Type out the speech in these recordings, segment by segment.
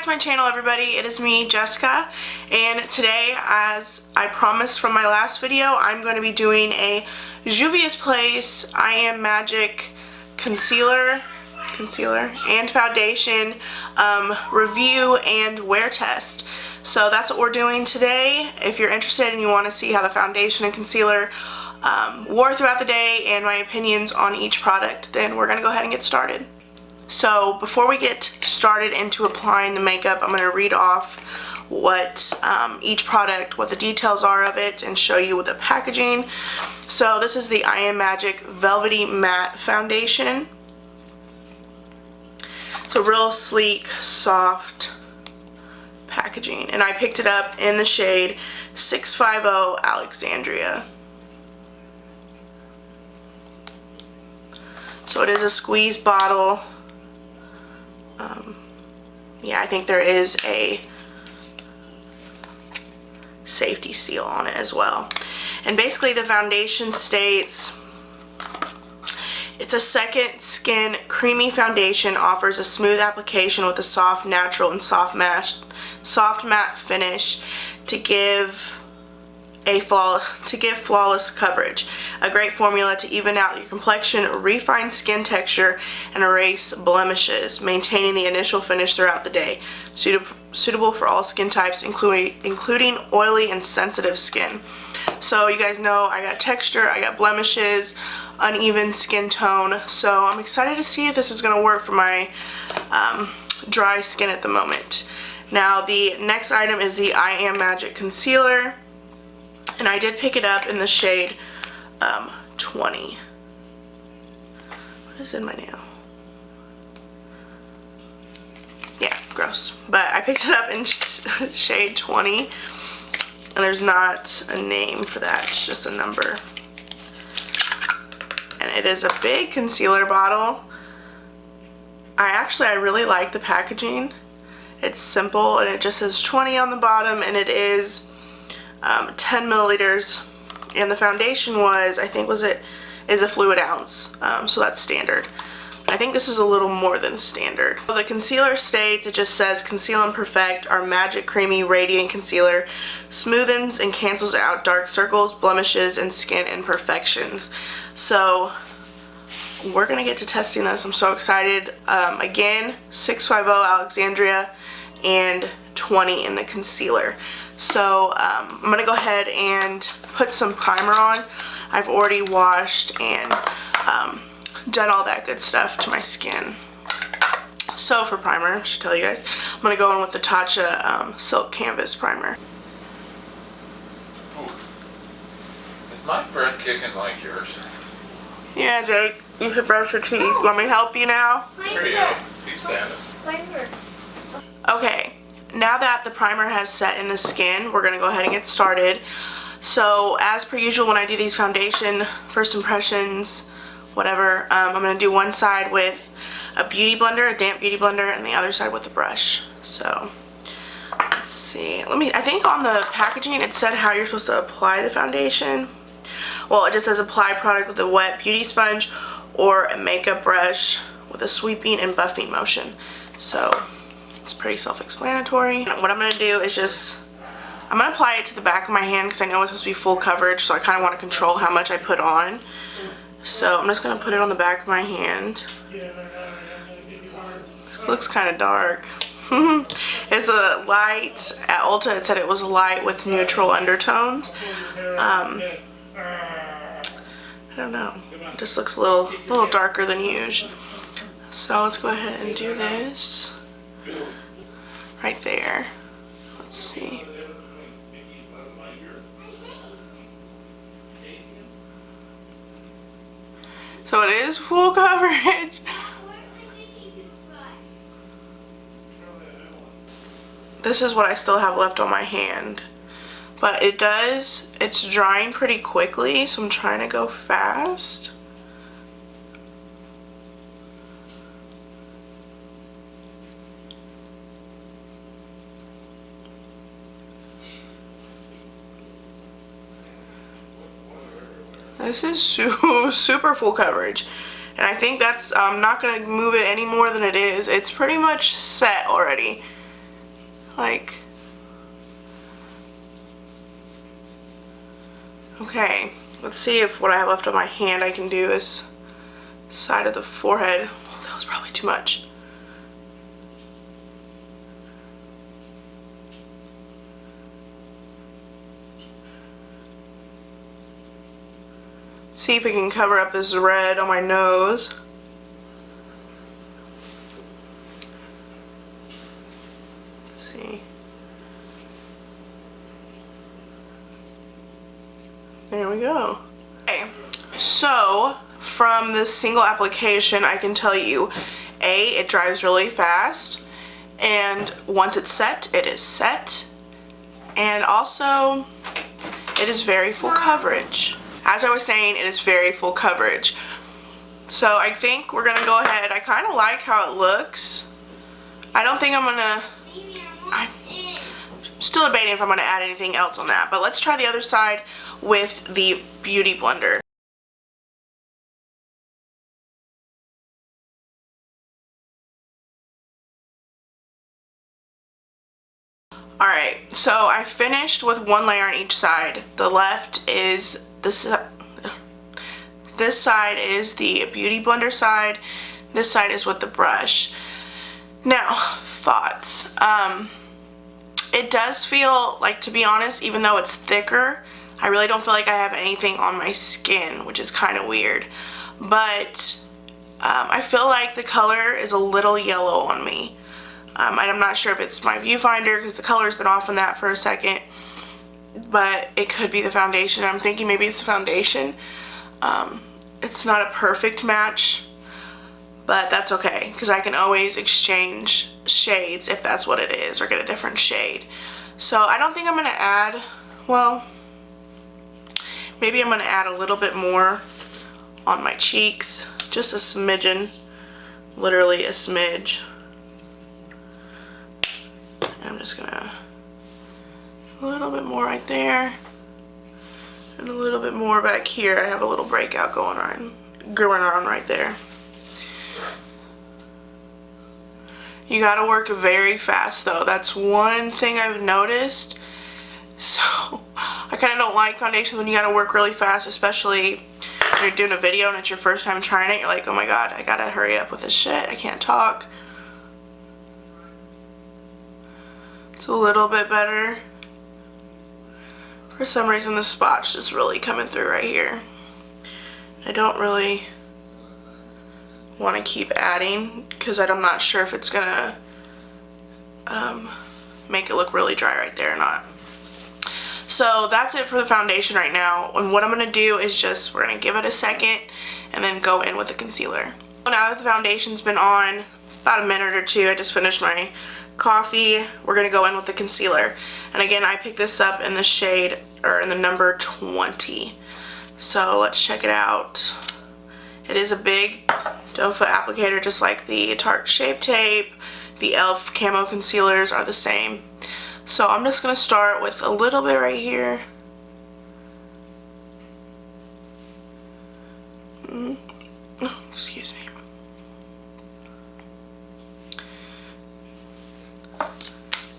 to my channel, everybody. It is me, Jessica, and today, as I promised from my last video, I'm going to be doing a Juvia's Place I Am Magic concealer and foundation review and wear test. So that's what we're doing today. If you're interested and you want to see how the foundation and concealer wore throughout the day and my opinions on each product, then we're going to go ahead and get started. So before we get started into applying the makeup, I'm going to read off what each product, what the details are of it, and show you the packaging. So this is the I Am Magic Velvety Matte Foundation. It's a real sleek, soft packaging, and I picked it up in the shade 650 Alexandria. So it is a squeeze bottle. Yeah, I think there is a safety seal on it as well. And basically the foundation states, it's a second skin creamy foundation, offers a smooth application with a soft, natural, and soft matte finish to give flawless coverage. A great formula to even out your complexion, refine skin texture, and erase blemishes, maintaining the initial finish throughout the day. Suitable for all skin types, including oily and sensitive skin. So you guys know I got texture, I got blemishes, uneven skin tone. So I'm excited to see if this is going to work for my dry skin at the moment. Now the next item is the I Am Magic Concealer. And I did pick it up in the shade 20. What is in my nail? Yeah, gross. But I picked it up in shade 20. And there's not a name for that. It's just a number. And it is a big concealer bottle. I really like the packaging. It's simple and it just says 20 on the bottom, and it is 10 milliliters, and the foundation was, I think, is a fluid ounce, so that's standard. I think this is a little more than standard. The concealer states, it just says, conceal and perfect our magic creamy radiant concealer, smoothens and cancels out dark circles, blemishes, and skin imperfections. So we're gonna get to testing this. I'm so excited. Again, 650 Alexandria and 20 in the concealer. So I'm going to go ahead and put some primer on. I've already washed and done all that good stuff to my skin. So for primer, I should tell you guys, I'm going to go in with the Tatcha Silk Canvas Primer. Ooh. Is my breath kicking like yours? Yeah, Jake, you should brush your teeth. Want me to help you now? There you go. He's standing. Okay. Now that the primer has set in the skin, we're going to go ahead and get started. So as per usual, when I do these foundation first impressions, whatever, I'm going to do one side with a beauty blender, a damp beauty blender, and the other side with a brush. So let's see. I think on the packaging it said how you're supposed to apply the foundation. Well, it just says apply product with a wet beauty sponge or a makeup brush with a sweeping and buffing motion. So it's pretty self-explanatory. What I'm going to do is I'm going to apply it to the back of my hand because I know it's supposed to be full coverage, so I kind of want to control how much I put on. So I'm just going to put it on the back of my hand. It looks kind of dark. It's a light. At Ulta it said it was light with neutral undertones. I don't know. It just looks a little darker than usual. So let's go ahead and do this. Right there. Let's see. So it is full coverage. This is what I still have left on my hand. But it's drying pretty quickly, so I'm trying to go fast. This is super full coverage. And I think that's, I'm not going to move it any more than it is. It's pretty much set already. Like, okay, let's see if what I have left on my hand I can do this side of the forehead. Oh, that was probably too much. See if we can cover up this red on my nose. Let's see. There we go. Okay, so from this single application, I can tell you, A, it dries really fast, and once it's set, it is set, and also it is very full coverage. As I was saying, it is very full coverage. So I think we're gonna go ahead. I kind of like how it looks. I don't think I'm gonna, I'm still debating if I'm gonna add anything else on that, but let's try the other side with the Beauty Blender. Alright, so I finished with one layer on each side. The left is this side is the Beauty Blender side. This side is with the brush. Now, thoughts. It does feel like, to be honest, even though it's thicker, I really don't feel like I have anything on my skin, which is kind of weird. But I feel like the color is a little yellow on me. I'm not sure if it's my viewfinder because the color's been off on that for a second, but it could be the foundation. I'm thinking maybe it's the foundation. It's not a perfect match, but that's okay because I can always exchange shades if that's what it is, or get a different shade. So I don't think I'm going to add, well, maybe I'm going to add a little bit more on my cheeks, just a smidgen, literally a smidge. I'm just gonna, a little bit more right there, and a little bit more back here. I have a little breakout going on right there. You gotta work very fast though. That's one thing I've noticed. So I kind of don't like foundations when you gotta work really fast, especially when you're doing a video and it's your first time trying it. You're like, oh my god, I gotta hurry up with this shit. I can't talk. It's a little bit better. For some reason the spot's just really coming through right here. I don't really want to keep adding because I'm not sure if it's gonna make it look really dry right there or not. So that's it for the foundation right now, and what I'm gonna do is just, we're gonna give it a second and then go in with the concealer. Now that the foundation's been on about a minute or two, I just finished my coffee, we're gonna go in with the concealer. And again, I picked this up in the shade, or in the number 20. So let's check it out. It is a big doe foot applicator, just like the Tarte Shape Tape. The e.l.f. camo concealers are the same. So I'm just gonna start with a little bit right here. Oh, excuse me.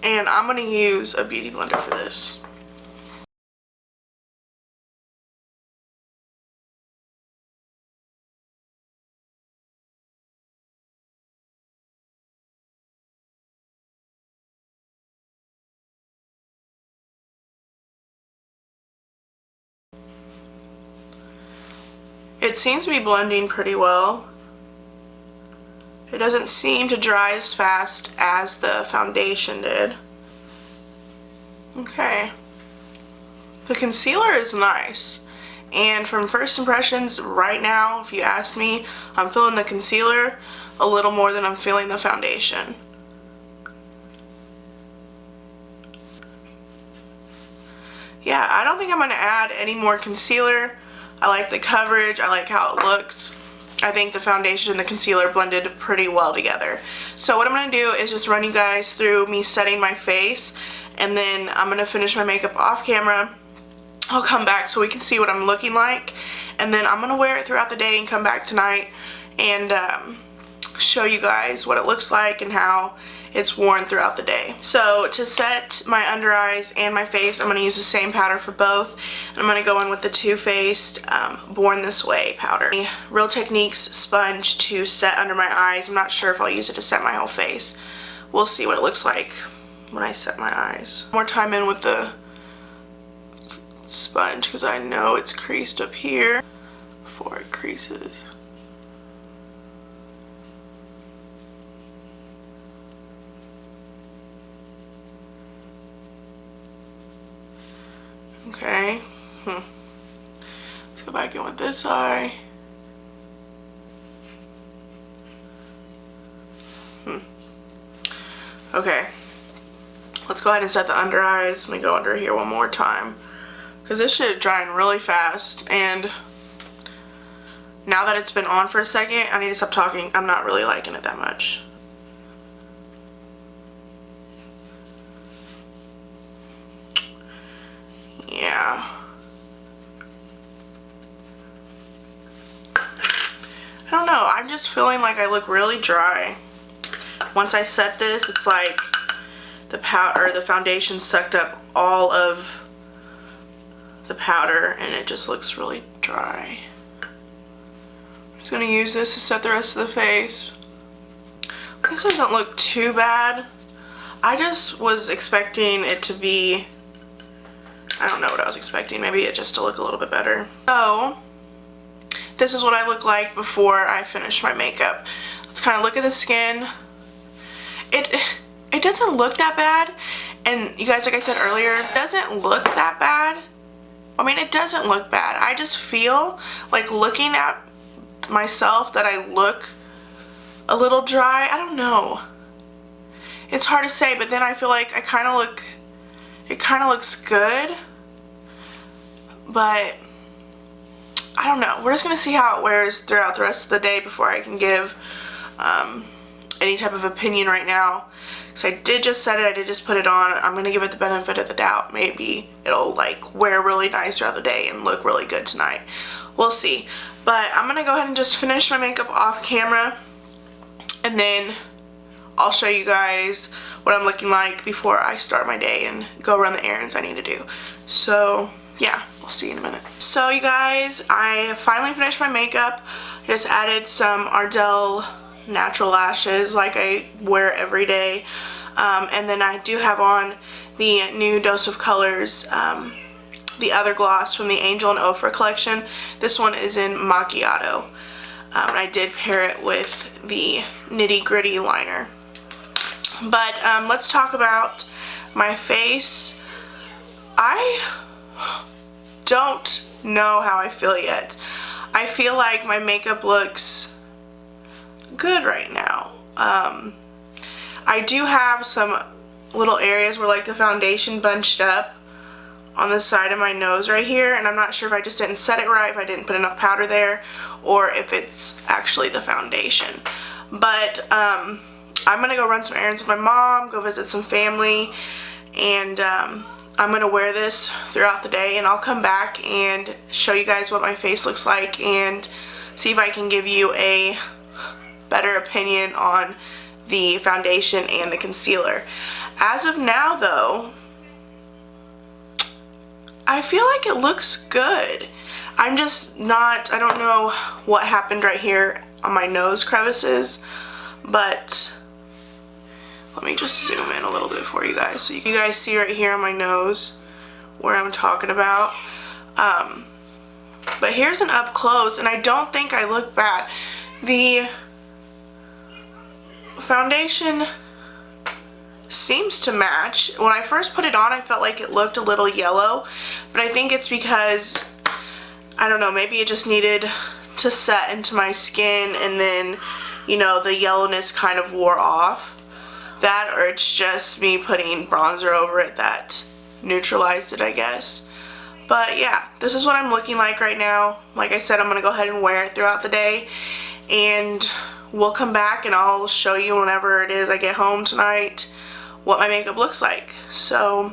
And I'm going to use a Beauty Blender for this. It seems to be blending pretty well. It doesn't seem to dry as fast as the foundation did. Okay. The concealer is nice. And from first impressions right now, if you ask me, I'm feeling the concealer a little more than I'm feeling the foundation. Yeah, I don't think I'm going to add any more concealer. I like the coverage. I like how it looks. I think the foundation and the concealer blended pretty well together. So what I'm going to do is just run you guys through me setting my face, and then I'm going to finish my makeup off camera. I'll come back so we can see what I'm looking like, and then I'm going to wear it throughout the day and come back tonight and show you guys what it looks like and how it's worn throughout the day. So to set my under eyes and my face, I'm going to use the same powder for both. And I'm going to go in with the Too Faced Born This Way powder. Real Techniques sponge to set under my eyes. I'm not sure if I'll use it to set my whole face. We'll see what it looks like when I set my eyes. More time in with the sponge because I know it's creased up here before it creases. Okay. Let's go back in with this eye. Okay. Let's go ahead and set the under eyes. Let me go under here one more time, because this shit is drying really fast, and now that it's been on for a second, I need to stop talking. I'm not really liking it that much. Yeah. I don't know. I'm just feeling like I look really dry. Once I set this, it's like the powder, the foundation sucked up all of the powder and it just looks really dry. I'm just gonna use this to set the rest of the face. This doesn't look too bad. I just was expecting it to be, I don't know what I was expecting. Maybe it just to look a little bit better. So this is what I look like before I finish my makeup. Let's kind of look at the skin. It doesn't look that bad, and you guys, like I said earlier, it doesn't look that bad. I mean, it doesn't look bad. I just feel like looking at myself that I look a little dry. I don't know. It's hard to say, but then I feel like it kind of looks good, but I don't know. We're just gonna see how it wears throughout the rest of the day before I can give any type of opinion right now. So I did just set it, I did just put it on. I'm gonna give it the benefit of the doubt. Maybe it'll like wear really nice throughout the day and look really good tonight. We'll see. But I'm gonna go ahead and just finish my makeup off camera, and then I'll show you guys what I'm looking like before I start my day and go run the errands I need to do. So yeah, I'll see you in a minute. So you guys, I finally finished my makeup. I just added some Ardell natural lashes like I wear every day, and then I do have on the new Dose of Colors, the other gloss from the Angel and Ofra collection. This one is in Macchiato, and I did pair it with the Nitty Gritty liner. But let's talk about my face. I don't know how I feel yet. I feel like my makeup looks good right now. I do have some little areas where like the foundation bunched up on the side of my nose right here, and I'm not sure if I just didn't set it right, if I didn't put enough powder there, or if it's actually the foundation. But I'm gonna go run some errands with my mom, go visit some family, and I'm gonna wear this throughout the day, and I'll come back and show you guys what my face looks like and see if I can give you a better opinion on the foundation and the concealer. As of now though, I feel like it looks good. I'm just not, I don't know what happened right here on my nose crevices, but let me just zoom in a little bit for you guys so you guys see right here on my nose where I'm talking about. But here's an up close, and I don't think I look bad. The foundation seems to match. When I first put it on, I felt like it looked a little yellow, but I think it's because, I don't know, maybe it just needed to set into my skin, and then, you know, the yellowness kind of wore off. That, or it's just me putting bronzer over it that neutralized it, I guess. But yeah, this is what I'm looking like right now. Like I said, I'm gonna go ahead and wear it throughout the day, and we'll come back and I'll show you whenever it is I get home tonight what my makeup looks like. So,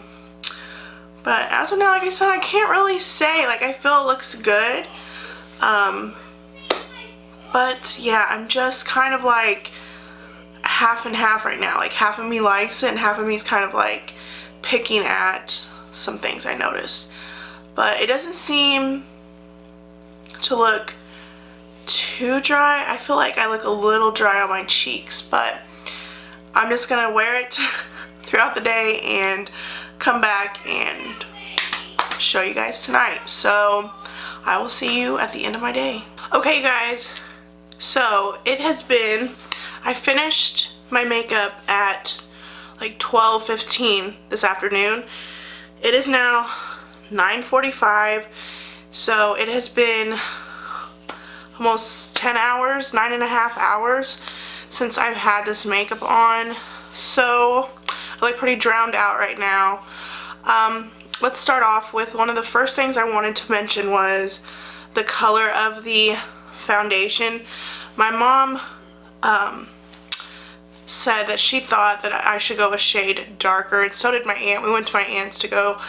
but as of now, like I said, I can't really say, like, I feel it looks good. But yeah, I'm just kind of like half and half right now. Like half of me likes it and half of me is kind of like picking at some things I noticed. But it doesn't seem to look too dry. I feel like I look a little dry on my cheeks, but I'm just gonna wear it throughout the day and come back and show you guys tonight. So I will see you at the end of my day. Okay guys, so it has been, I finished my makeup at like 12:15 this afternoon. It is now 9:45, so it has been almost 10 hours, 9.5 hours since I've had this makeup on. So I look pretty drowned out right now. Let's start off with one of the first things I wanted to mention was the color of the foundation. My mom said that she thought that I should go a shade darker, and so did my aunt. We went to my aunt's to go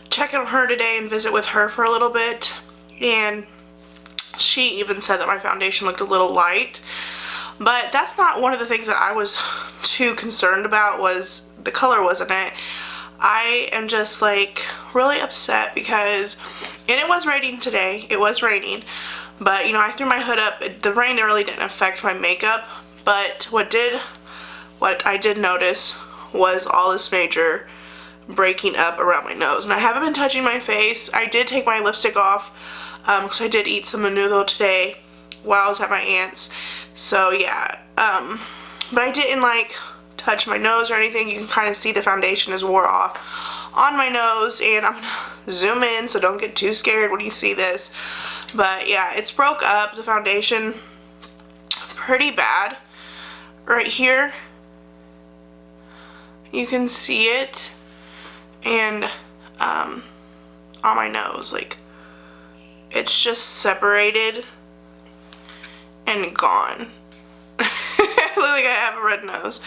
check on her today and visit with her for a little bit, and she even said that my foundation looked a little light. But that's not one of the things that I was too concerned about, was the color, wasn't it? I am just like really upset because, and it was raining today, it was raining, but you know, I threw my hood up. The rain really didn't affect my makeup, but what I did notice was all this major breaking up around my nose. And I haven't been touching my face. I did take my lipstick off because I did eat some menudo today while I was at my aunt's. So yeah, but I didn't like touch my nose or anything. You can kind of see the foundation is wore off on my nose, and I'm gonna zoom in so don't get too scared when you see this. But yeah, it's broke up, the foundation, pretty bad. Right here, you can see it, and on my nose, like it's just separated and gone. I look like I have a red nose.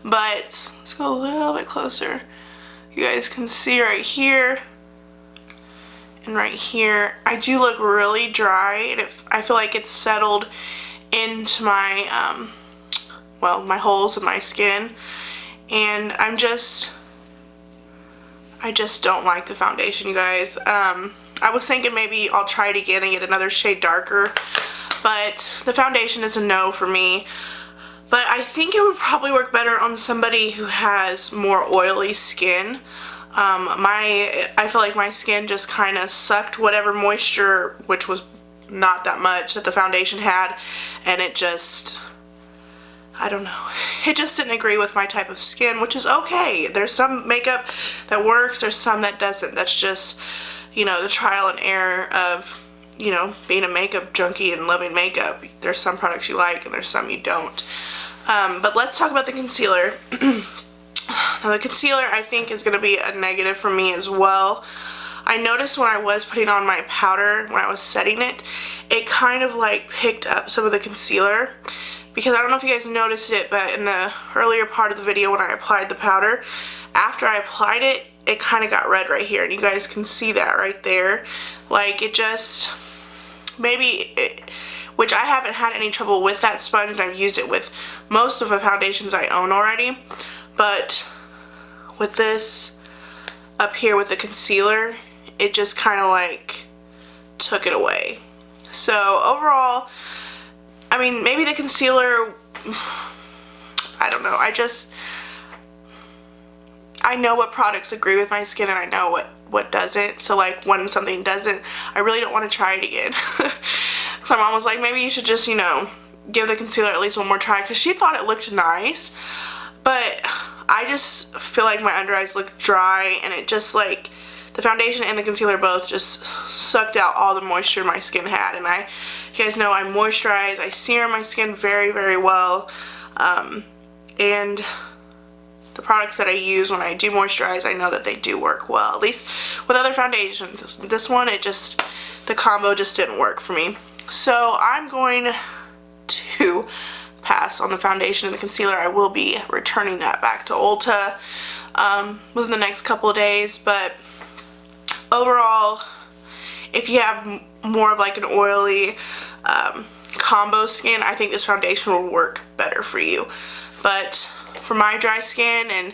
But let's go a little bit closer. You guys can see right here and right here. I do look really dry, and I feel like it's settled into my well, my holes in my skin, and I just don't like the foundation, you guys. I was thinking maybe I'll try it again and get another shade darker, but the foundation is a no for me. But I think it would probably work better on somebody who has more oily skin. I feel like my skin just kind of sucked whatever moisture, which was not that much, that the foundation had, and it just, I don't know, it just didn't agree with my type of skin, which is okay. There's some makeup that works, there's some that doesn't. That's just, you know, the trial and error of, you know, being a makeup junkie and loving makeup. There's some products you like and there's some you don't. But let's talk about the concealer. Now the concealer, I think, is going to be a negative for me as well. I noticed when I was putting on my powder, when I was setting it, it kind of like picked up some of the concealer. Because I don't know if you guys noticed it, but in the earlier part of the video when I applied the powder, after I applied it, it kind of got red right here. And you guys can see that right there. Like it just, which I haven't had any trouble with that sponge, and I've used it with most of the foundations I own already. But with this up here with the concealer, it just kind of like took it away. So overall, I mean, maybe the concealer, I don't know. I know what products agree with my skin and I know what doesn't. So like when something doesn't, I really don't want to try it again. So my mom was like, maybe you should just, you know, give the concealer at least one more try, because she thought it looked nice. But I just feel like my under eyes look dry, and it just like, the foundation and the concealer both just sucked out all the moisture my skin had. And you guys know I moisturize, I serum my skin very, very well. And the products that I use when I do moisturize, I know that they do work well, at least with other foundations. This one, the combo just didn't work for me. So I'm going to pass on the foundation and the concealer. I will be returning that back to Ulta within the next couple of days. But overall, if you have more of like an oily combo skin, I think this foundation will work better for you. But for my dry skin and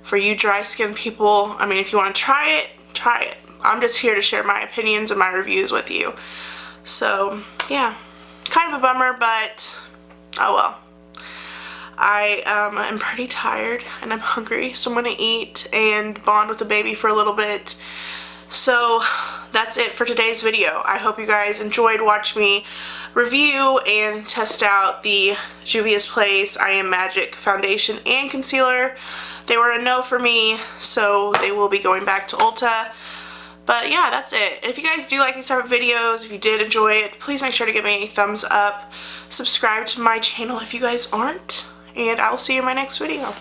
for you dry skin people, I mean, if you want to try it, try it. I'm just here to share my opinions and my reviews with you. So, yeah, kind of a bummer, but oh well. I am pretty tired and I'm hungry, so I'm gonna eat and bond with the baby for a little bit. So that's it for today's video. I hope you guys enjoyed watching me review and test out the Juvia's Place I Am Magic foundation and concealer. They were a no for me, so they will be going back to Ulta. But yeah, that's it. If you guys do like these type of videos, if you did enjoy it, please make sure to give me a thumbs up. Subscribe to my channel if you guys aren't. And I will see you in my next video.